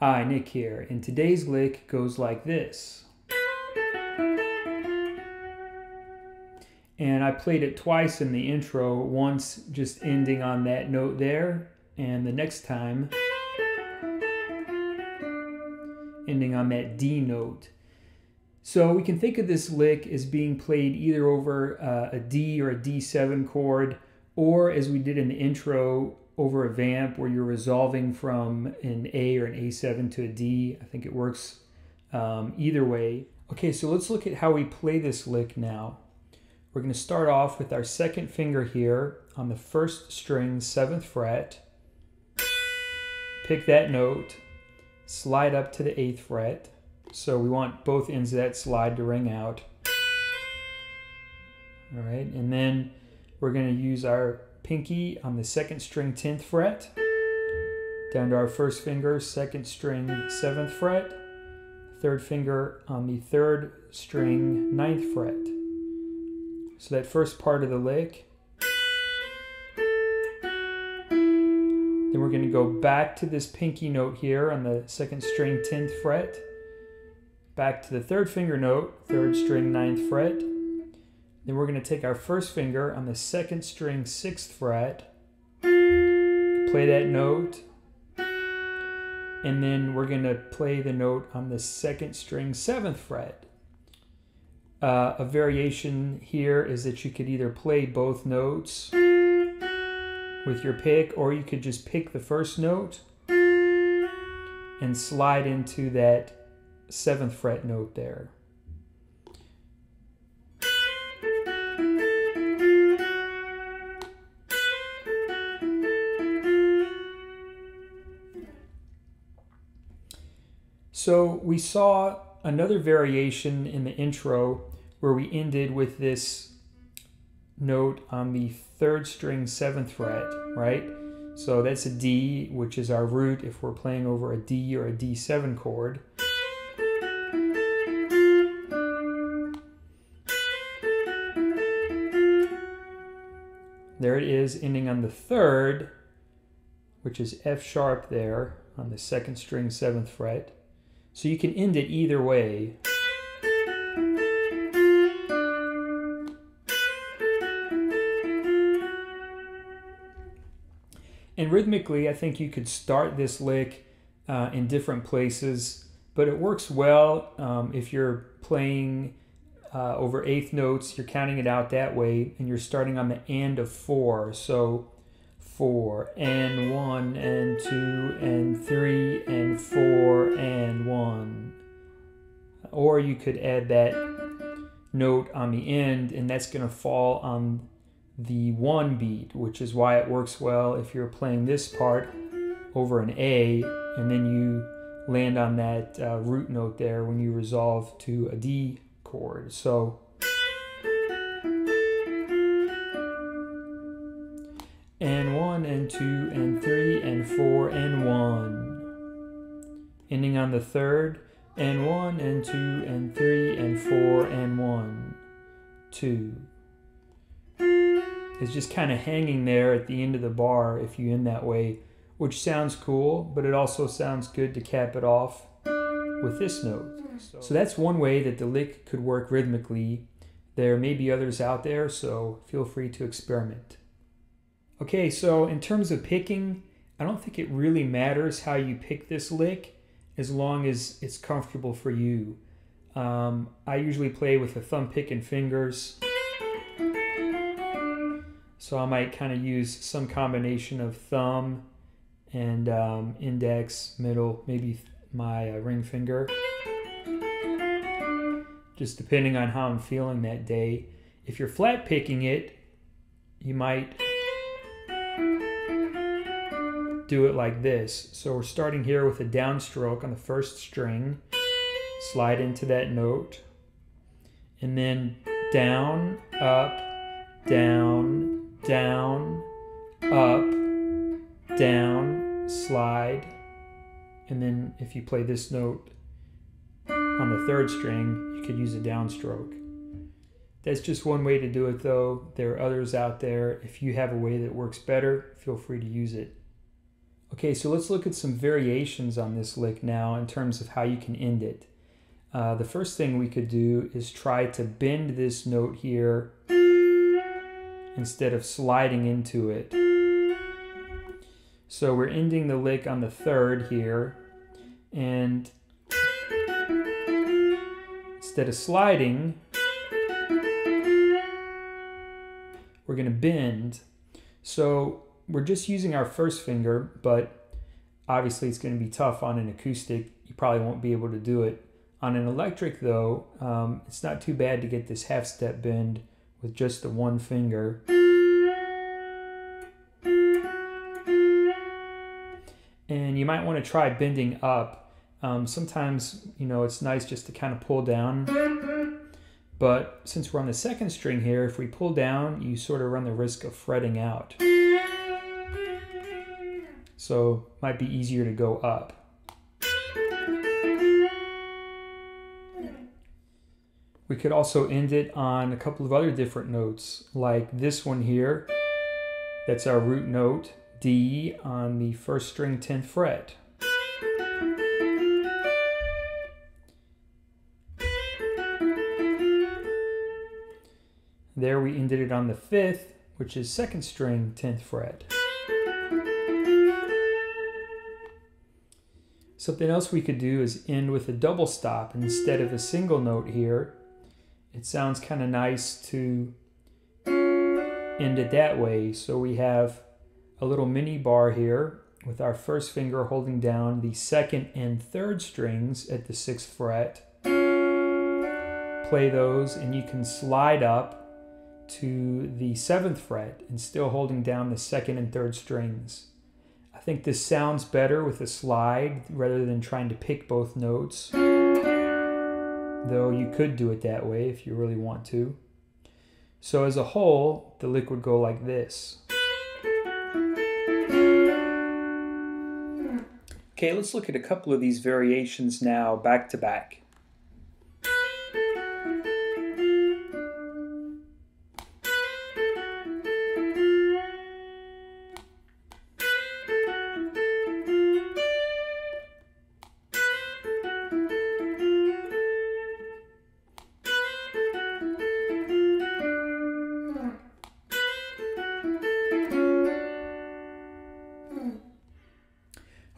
Hi, Nick here, and today's lick goes like this. And I played it twice in the intro, once just ending on that note there, and the next time ending on that D note. So we can think of this lick as being played either over a D or a D7 chord, or as we did in the intro, over a vamp where you're resolving from an A or an A7 to a D. I think it works either way. Okay, so let's look at how we play this lick now. We're going to start off with our second finger here on the first string, 7th fret. Pick that note, slide up to the 8th fret. So we want both ends of that slide to ring out. All right, and then we're going to use our pinky on the second string, 10th fret, down to our first finger, second string, 7th fret, third finger on the third string, 9th fret. So that first part of the lick. Then we're going to go back to this pinky note here on the second string, 10th fret, back to the third finger note, third string, 9th fret. Then we're going to take our first finger on the second string, 6th fret, play that note, and then we're going to play the note on the second string, 7th fret. A variation here is that you could either play both notes with your pick, or you could just pick the first note and slide into that 7th fret note there. So we saw another variation in the intro where we ended with this note on the third string, 7th fret, right? So that's a D, which is our root if we're playing over a D or a D7 chord. There it is, ending on the third, which is F sharp there on the second string, 7th fret. So you can end it either way. And rhythmically, I think you could start this lick in different places, but it works well if you're playing over eighth notes, you're counting it out that way, and you're starting on the and of 4. So 4 and 1 and 2 and 3 and 4 and 1. Or you could add that note on the end, and that's going to fall on the 1 beat, which is why it works well if you're playing this part over an A, and then you land on that root note there when you resolve to a D chord. So and 1 and 2 and 3 and 4 and 1, ending on the third, and 1 and 2 and 3 and 4 and 1, 2. It's just kind of hanging there at the end of the bar if you end that way, which sounds cool, but it also sounds good to cap it off with this note. So that's one way that the lick could work rhythmically. There may be others out there, so feel free to experiment. Okay, so in terms of picking, I don't think it really matters how you pick this lick as long as it's comfortable for you. I usually play with a thumb pick and fingers. So I might kind of use some combination of thumb and index, middle, maybe my ring finger. Just depending on how I'm feeling that day. If you're flat picking it, you might do it like this. So we're starting here with a downstroke on the first string, slide into that note, and then down, up, down, down, up, down, slide, and then if you play this note on the third string, you could use a downstroke. That's just one way to do it though. There are others out there. If you have a way that works better, feel free to use it. Okay, so let's look at some variations on this lick now in terms of how you can end it. The first thing we could do is try to bend this note here instead of sliding into it. So we're ending the lick on the third here, and instead of sliding, we're going to bend. So we're just using our first finger, but obviously it's going to be tough on an acoustic. You probably won't be able to do it. On an electric though, it's not too bad to get this half step bend with just the one finger. And you might want to try bending up. Sometimes, you know, it's nice just to kind of pull down. But since we're on the second string here, if we pull down, you sort of run the risk of fretting out. So it might be easier to go up. We could also end it on a couple of other different notes, like this one here. That's our root note, D, on the first string 10th fret. There we ended it on the 5th, which is second string 10th fret. Something else we could do is end with a double stop instead of a single note here. It sounds kind of nice to end it that way. So we have a little mini bar here with our first finger holding down the second and third strings at the 6th fret. Play those and you can slide up to the 7th fret and still holding down the second and third strings. I think this sounds better with a slide rather than trying to pick both notes, though you could do it that way if you really want to. So as a whole, the lick would go like this. Okay, let's look at a couple of these variations now back to back.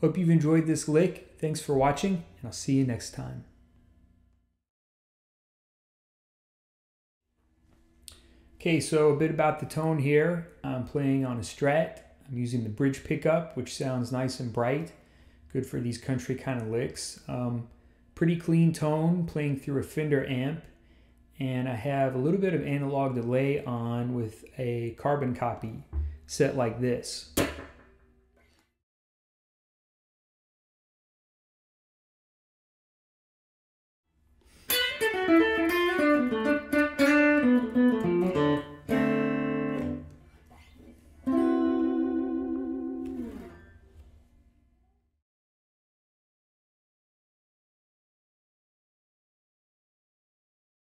Hope you've enjoyed this lick. Thanks for watching, and I'll see you next time. Okay, so a bit about the tone here. I'm playing on a Strat. I'm using the bridge pickup, which sounds nice and bright. Good for these country kind of licks. Pretty clean tone, playing through a Fender amp. And I have a little bit of analog delay on with a carbon copy set like this.